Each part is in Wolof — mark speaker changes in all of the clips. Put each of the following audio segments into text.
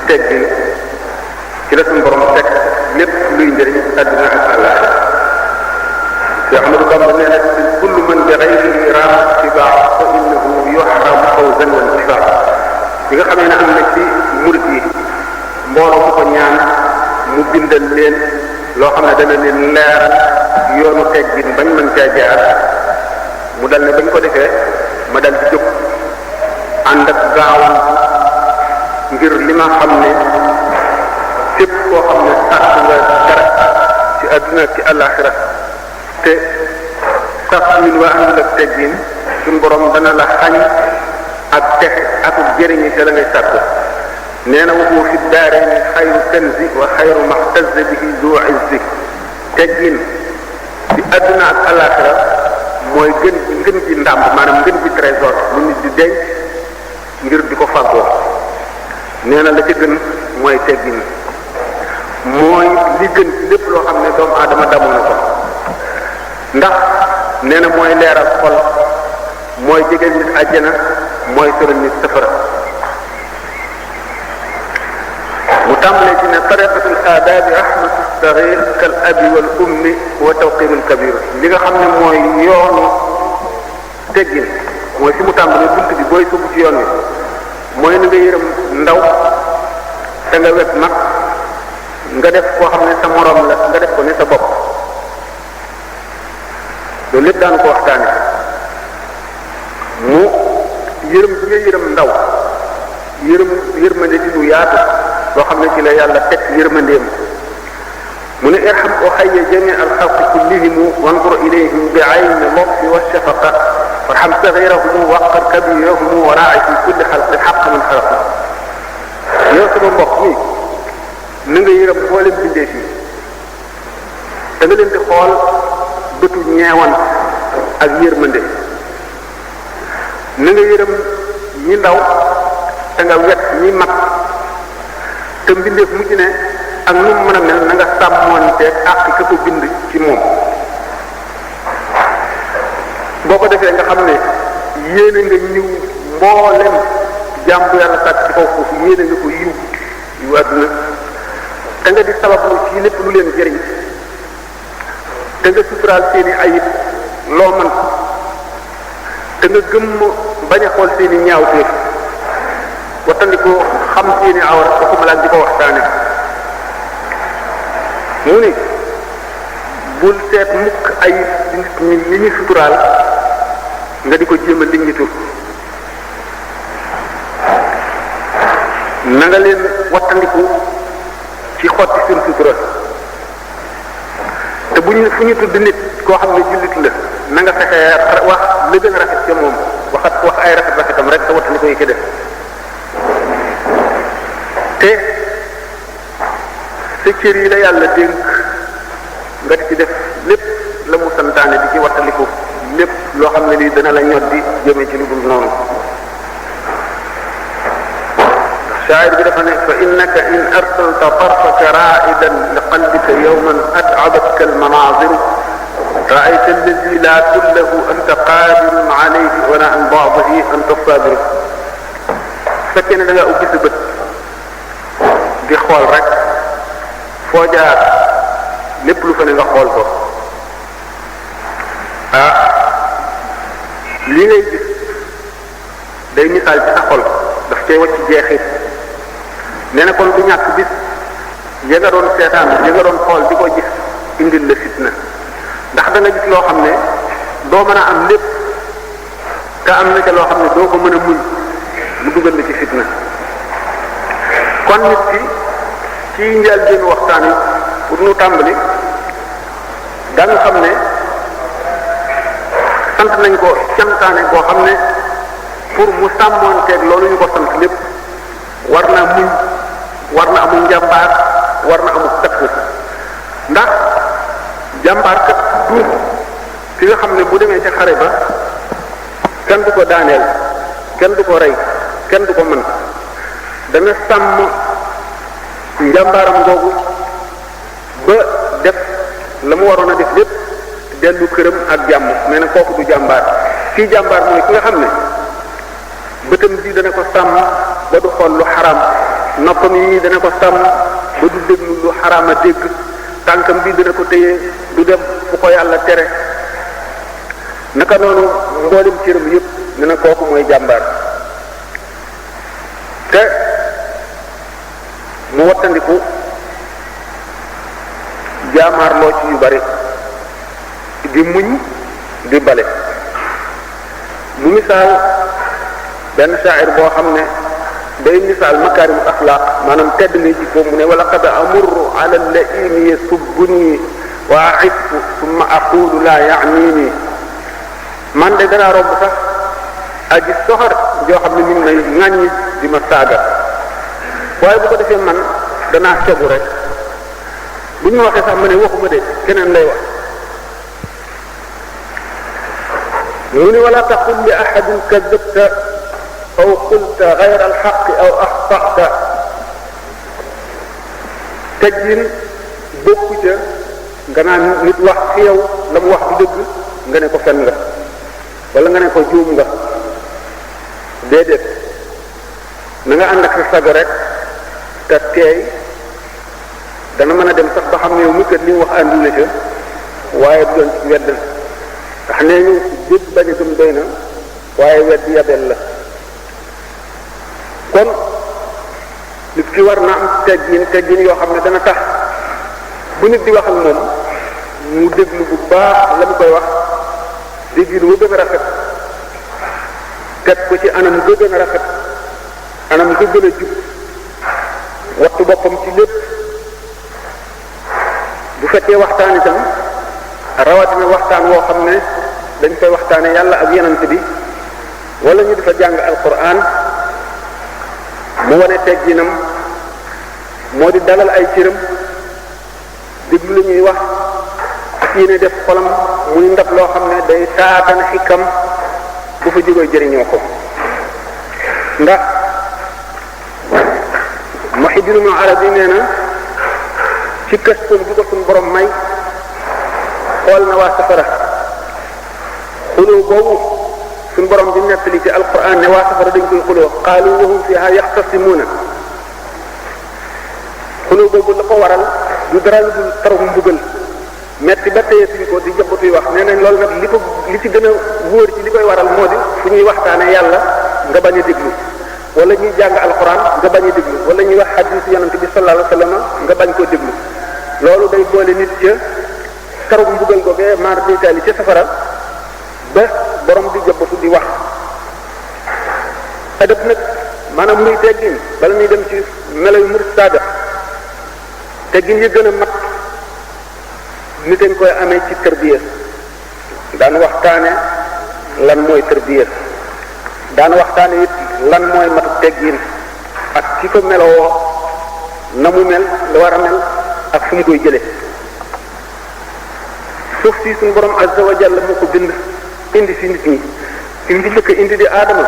Speaker 1: teggin ci la suñu borom teg lépp luy njëriñ àdduna ak àllaaxira Cheikh Ahmadou Bamba nee na kullu man bi ghayrihi raama ittibaa fa innahu yuhram fawzan wa intifaa bi nga xamee ne am na ci murid yi mbooloo mu ko ñaan mu bindal leen loo xam ne dana leen leer yoonu teggin bañ mën caa jaar mu dal ne bañ ko defee ma dal ci jóg ànd ak gaawan ngir li ma xam ne képp koo xam ne sàkk nga dara ci àdduna ci àllaaxira te sax ñun waa àndul ak teggin suñ borom dana la xañ ak texe ak jëriñi te la ngay sàkk nee na waxu fi daarayni xayru kanzi wa xayru maxtazza bihi du izzi teggin ci àdduna ak àllaaxira mooy ngën ji ndàmb maanaam ngën ji trésor lu nit di denc ngir di ko fàggoo nee na la ci gën mooy teggin mooy li gën ci lépp loo xam ne doomu aadama damu na ko ndax nee na mooy leeral xol mooy jege nit àjjana mooy sori nit safara mu tàmbalee ci ne tariqatul aadaabi rahmatu saxiir kal abi wal ummi wa tawqirul kabir li nga xam ne mooy yoonu teggin mooy fi mu tàmbalee bunt bi booy sugg ci yoon wi mooy na nga yërëm ndaw te nga wet mag nga def koo xam ne sa morom la nga def ko ne sa bopp loolu lépp daanu ko waxtaane mu yërëm bi nga yërëm ndaw yërmande di lu yaatu loo xam ne ci la yàlla teg yërmandeem mu ne irham uxayya jami al xalqi kullihimu wanzur ilayhim bi ayni lutfi wa shafaqa warham saghirahumu waqar kabirahumu wa raa'i fi kulli xalqin xaq man xalaqa yow sama mbokk mi na nga yërëm mboolem bindee fii da nga leen di xool bëtu ñeewan ak yërmande na nga yërëm ñi ndaw te nga wet ñi mag te mbindeef mujj ne ak nu mu mën a mel na nga sàmmoonteeg àq ka ko bind ci moom boo ko defee nga xam ne yéene nga ñëw mboolem jàmm bu yàlla sàkk ci kaw foofu yéene nga ko yiw yu àdduna te nga di sabablu ci lépp lu leen jëriñ te nga suturaal seeni ayib loo man te nga gëm bañ a xool seeni ñaawteef wattandikoo xam seeni awra waxuma laa di ko waxtaane mu ni bul seet mukk ayib nit ñi li ñuy suturaal nga di ko jéem a liññitu na nga leen wattandiku ci xotti seen sutura te fu ñu tudd nit koo xam ne jullit la na nga fexee wax la gën a rafet ca moom wax ay rafetam rek te wattandiku yi ci def te sa cër yi la yàlla dénk nga di ci def lépp la mu santaane di ci wattandiku lépp loo xam ne lii dana la ñoddi jëme ci lu dul noonu shaa'ir bi dafa ne fa innaka in arsalta tarfaka raa'idan li qalbika yawman at'abatka al-manaazir ra'ayta allazi laa kullahu anta qaadirun alayhi wa la an ba'dihi anta saabir fekkee ne da ngaa ubbi sa bët di xool rek foo jaar lépp lu fa ne nga xool ko li ngay gis day misaal ci sa xol daf cay wacc jeexit nee na kon du ñàkk bis ya nga doon seetaan ya nga doon xool di ko gis indil la fitna ndax da nga gis loo xam ne doo mën a am lépp te am na ca loo xam ne doo ko mën a muñ mu dugal la ci fitna kon nit ki ci njëlbéenu waxtaan yi pour ñu tàmbali da nga xam ne sant nañ ko cantaane koo xam ne pour mu sàmmoonteeg loolu ñu ko sant lépp war na muñ war na amul njàmbaar war na amul takku ndax jàmbaar kat du ki nga xam ne bu demee ca xare ba kenn du ko daaneel kenn du ko rey kenn du ko mën dana sàmm njàmbaaram googu ba def la mu waroon a def lépp dellu këram ak jàmm mais nag kooku du jàmbaar kii jàmbaar mooy ki nga xam ne bëtam bi dana ko sàmm ba du xool lu xaraam noppam yi dana ko sàmm ba du déglu lu xaraama dégg tànkam bi dana ko téye du dem fu ko yàlla tere naka noonu mboolem cëram yëpp ne na kooku mooy jàmbaar te mu wattandiku jaamaarloo ci yu bari di muñ di bale mu misaal benn shaa'ir boo xam ne day misaal makaarim axlaaq maanaam tedd ngay jikko mu ne wala qad amurru ala laimi yasubbuni wa a'ibtu thumma aqulu la ya'nini man de danaa romb sax aji soxar joo xam ne mi ngi may ŋàññi di ma saaga waaye bu ko defee man danaa sogu rek bu ñu waxee sax ma ne waxuma de keneen lay wax mu ni wala taqul li ahadin kadabta aw qulta ghayra alxaqi aw axtata teggin bokku ca nga naan nit wax ci yow la mu wax du dëgg nga ne ko fen nga wala nga ne ko juum nga déedéet na nga ànd ak sa sago rek te teey dana mën a dem sax ba xam ne yow mi kat li mu wax àndu la ca waaye du doon ci wedd ndax nee ñu dégg bañ a gëm doy na waaye wedd yabel la kon nit ki war na am teggin yoo xam ne dana tax bu nit di wax ak moom mu déglu bu baax la mu koy wax déggin wu gën a rafet teg ko ci anam ga gën a rafet anam ga gën a jub wattu boppam ci lépp bu fekkee waxtaan itam rawatina waxtaan woo xam ne dañ koy waxtaane yàlla ak yonent bi wala ñu di fa jàng alquran mu wane tegginam moo di dalal ay cëram déglu la ñuy wax ak yéene def xolam muy ndab loo xam ne day taatan xikam bu fa jógee jëriñoo ko ndax Muhyiddin Ibn Arabi nee na ci këstoon bi ko suñu borom may xool na waa safara xuloo boobu suñu borom di nettali ci alquran ne waa safara dañ koy xuloo qaalu wa hum fiha yaxtasimuuna xuloo boobu la ko waral du dara lu dul taru mbugal metti ba teye suñ ko di jabatuy wax nee nañ loolu nag li ci gën a wóor ci li koy waral moo di fu ñuy waxtaane yàlla nga bañ a déglu wala ñuy jàng alquran nga bañ a déglu wala ñuy wax hadiis yonent bi sallallahu alayhi wa sallam nga bañ koo déglu loolu day boole nit ca tarug mbugal googee maar d'Italie ca safara ba borom di jabatu di wax adab nag maanaam muy teggin bala ñuy dem ci melo yu murid saada teggin yi gën a mat nit dañ koy amee ci tërbiya daan waxtaane lan mooy tërbiya daan waxtaane it lan mooy matu teggin ak ki ko melowoo na mu mel la war a mel ak fu mu koy jële suuf si suñu borom azza wa jalla moo ko bind indi fi nit ñi fi mu njëkk indi di aadama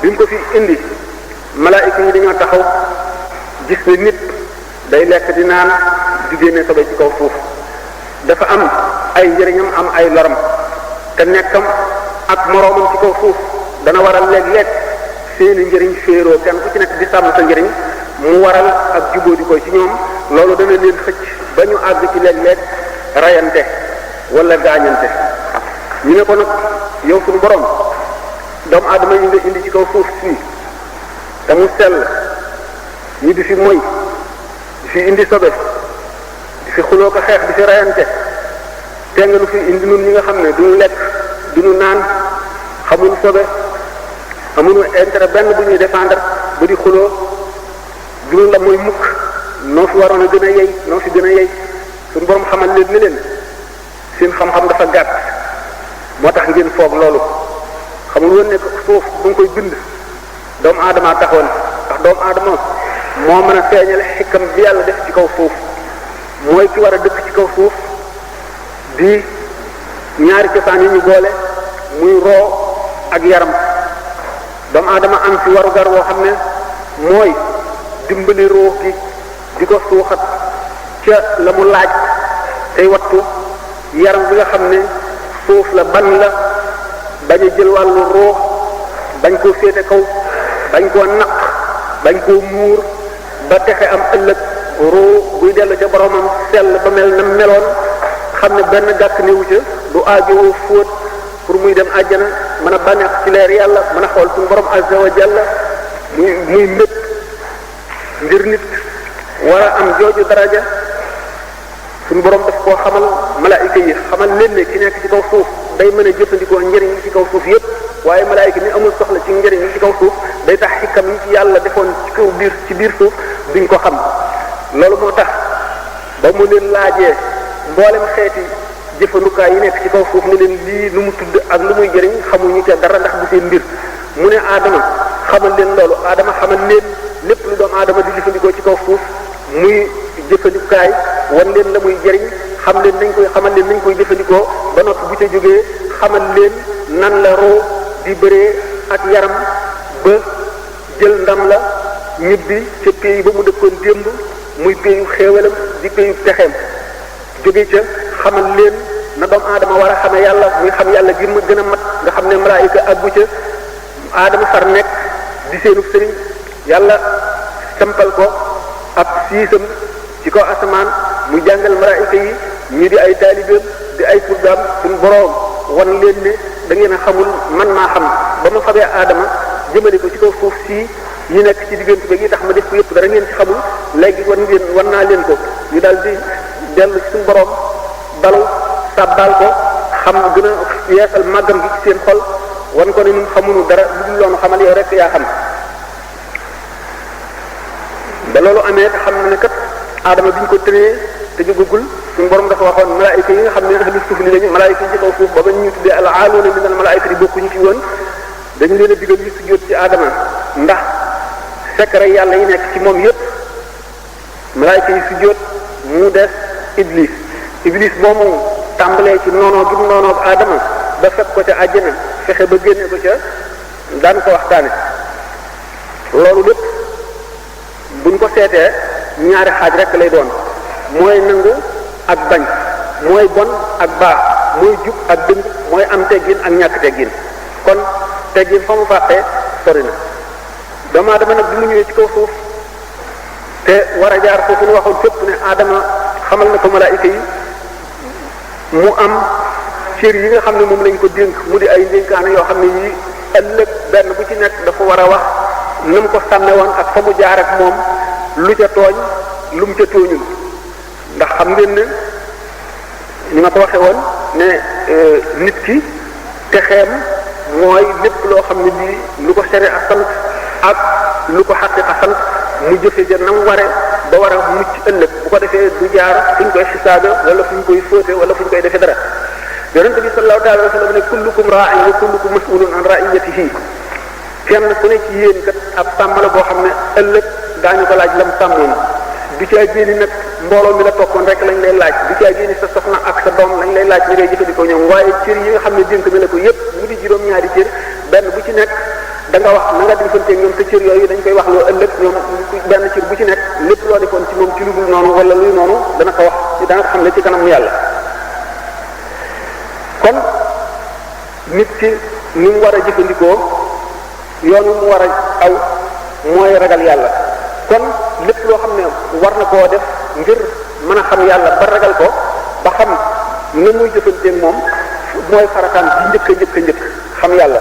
Speaker 1: bi mu ko fi indi malaayika yi dañoo taxaw gis ne nit day lekk di naan di génne sobe ci kaw suuf dafa am ay njëriñam am ay loram te nekkam ak moroomam ci kaw suuf dana waral léeg-léeg seeni njëriñ féeroo kenn ku ci nekk di sàmm sa njëriñ mu waral ak jubóo di koy ci ñoom loolu dana leen xëcc ba ñu àgg ci léeg-léeg rayante wala gaañante ñu ne ko nag yow suñu borom doomu aadama yi nga indi ci kaw suuf si te mu sell ñu di fi moy di fi indi sobe di fi xuloo ko xeex di fi rayante te nga nu fi indi nun ñi nga xam ne duñu lekk duñu naan xamuñu sobe amuñu intérêt benn bu ñuy défendre ba di xuloo duñu la mooy mukk noo fi waroon a gën a yey noo fi gën a yey suñu borom xamal leen ni leen seen xam-xam dafa gàtt moo tax ngeen foog loolu xamul woon ne suuf bu nga koy bind doomu aadama taxoon ndax doomu aadama moo mën a feeñale xikam bi yàlla def ci kaw suuf mooy ki war a dëkk ci kaw suuf di ñaari cosaan yi ñu boole muy roo ak yaram doomu aadama am ci warugar woo xam ne mooy dimbali roo gi di ko suuxat ca la mu laaj tey wattu yaram bi nga xam ne suuf la ban la bañ a jël wàllu roo bañ koo féete kaw bañ koo naq bañ koo muur ba texe am ëllëg ruu buy dellu ca boromam sell ba mel na meloon xam ne benn gàkk néewu ca du aajowoo fóot pour muy dem àjjana mën a bànneex ci leer yàlla mën a xool suñu borom azza wa jalla muy mbét ngir nit war a am jooju daraja suñu borom daf koo xamal malaayika yi xamal leen ne ki nekk ci kaw suuf day mën a jëfandikoo njëriñ yi ci kaw suuf yépp waaye malaayika mi amul soxla ci njëriñ yi ci kaw suuf day tax xikam yi ci yàlla defoon ci kaw biir suuf duñ ko xam loolu moo tax ba mu leen laajee mboolem xeeti jëfandukaay yi nekk ci kaw suuf ne leen lii lu mu tudd ak lu muy jëriñ xamuñu ca dara ndax du seen mbir mu ne aadama xamal leen loolu aadama xamal leen lépp lu doom aadama di jëfandikoo ci kaw suuf muy jëfandikaay wan leen la muy jëriñ xamal leen nañ koy jëfandikoo ba noppi bu ca jógee xamal leen nan la roo di bëree ak yaram ba jël ndam la ñibbi ca pays ba mu dëkkoon démb muy payu xéewalam di payu texeem jóge ca xamal leen na doomu aadama war a xame yàlla muy xam yàlla gi mu gën a mat nga xam ne malaayika àggu ca aadama far nekk di seenu sëriñ yàlla sampal ko ab siisam ci kaw asamaan mu jàngal malaayika yi ñu di ay taalibeem di ay surgaam suñu boroom wan leen ne da ngeen a xamul man maa xam ba ma fabee aadama jëmale ko ci kaw suuf sii yi nekk ci diggante ba yi tax ma def ko yëpp dara ngeen ci xamul léegi wan naa leen ko ñu daal di dellu ci suñu boroom balu sàbbaal ko xam gën a yeesal màggam gi ci seen xol wan ko ne ñun xamuñu dara lu dul loonu xamal yow rek yaa xam ba loolu amee te xam na ne kat aadama bi ñu ko tëree te jógagul suñu borom dafa waxoon malaayika yi nga xam ne ahlu suuf li lañu malaayika yi ci kaw suuf ba ba ñu tuddee al aaluuna min al malaayika yi bokkuñu ci woon dañu leen a digal ñu sujjóot ci aadama ndax secret yàlla yi nekk ci moom yépp malaayika yi sujjóot mu des iblis moomu tàmbalee ci noonoo gi mu noonoo ak aadama ba fekk ko ca àjjana fexe ba génne ko ca daan ko waxtaane loolu lépp buñ ko seetee ñaari xaaj rek lay doon mooy nangu ak bañ mooy bon ak baax mooy jub ak dëng mooy am teggin ak ñàkk teggin kon teggin fa mu fàqee sori na doomu aadama nag bi mu ñëwee ci kaw suuf te war a jaar foofu ñu waxoon fépp ne aadama xamal na ko malaayika yi mu am cër yi nga xam ne moom lañ ko dénk mu di ay ndénkaane yoo xam ne yii ëllëg benn bu ci nekk dafa war a wax na mu ko sàmme woon ak fa mu jaar ak moom lu ca tooñ lu mu ca tooñul ndax xam ngeen ne ni ma ko waxee woon ne nit ki texeem mooy lépp loo xam ne bii lu ko sere a sant ak lu ko xaqi a sant mu jëfe ja nam ware ba war a mucc ëllëg bu ko defee du jaar fu ñu koy xisaabe wala fu ñu koy fóote wala fu ñu koy defee dara yonente bi sallallahu ta'ala alayhi wa sallam ne kullukum ra'in wa kullukum mas'ulun an ra'iyatihi kenn ku ne ci yéen kat ab sàmm la boo xam ne ëllëg daañu ko laaj lam sàmmoon du caa génni nag mbooloo mi la toppoon rek lañ lay laaj du caa génni sa soxna ak sa doom lañ lay laaj li ngay jëfandikoo ñoom waaye cër yi nga xam ne dénk na la ko yépp mu di juróom-ñaari cër benn bu ci nekk da nga wax na nga defanteeg ñoom te cër yooyu dañ koy wax loo ëllëg ñoom benn cër bu ci nekk lépp loo defoon ci moom ci lu dul noonu wala luy noonu dana ko wax dana ko xam ne ci kanamu yàlla kon nit ki ni mu war a jëfandikoo yoonu mu war a aw mooy ragal yàlla kon lépp loo xam ne war na koo def ngir mën a xam yàlla ba ragal ko ba xam ne muy jëfanteeg moom mooy farataam bi njëkk xam yàlla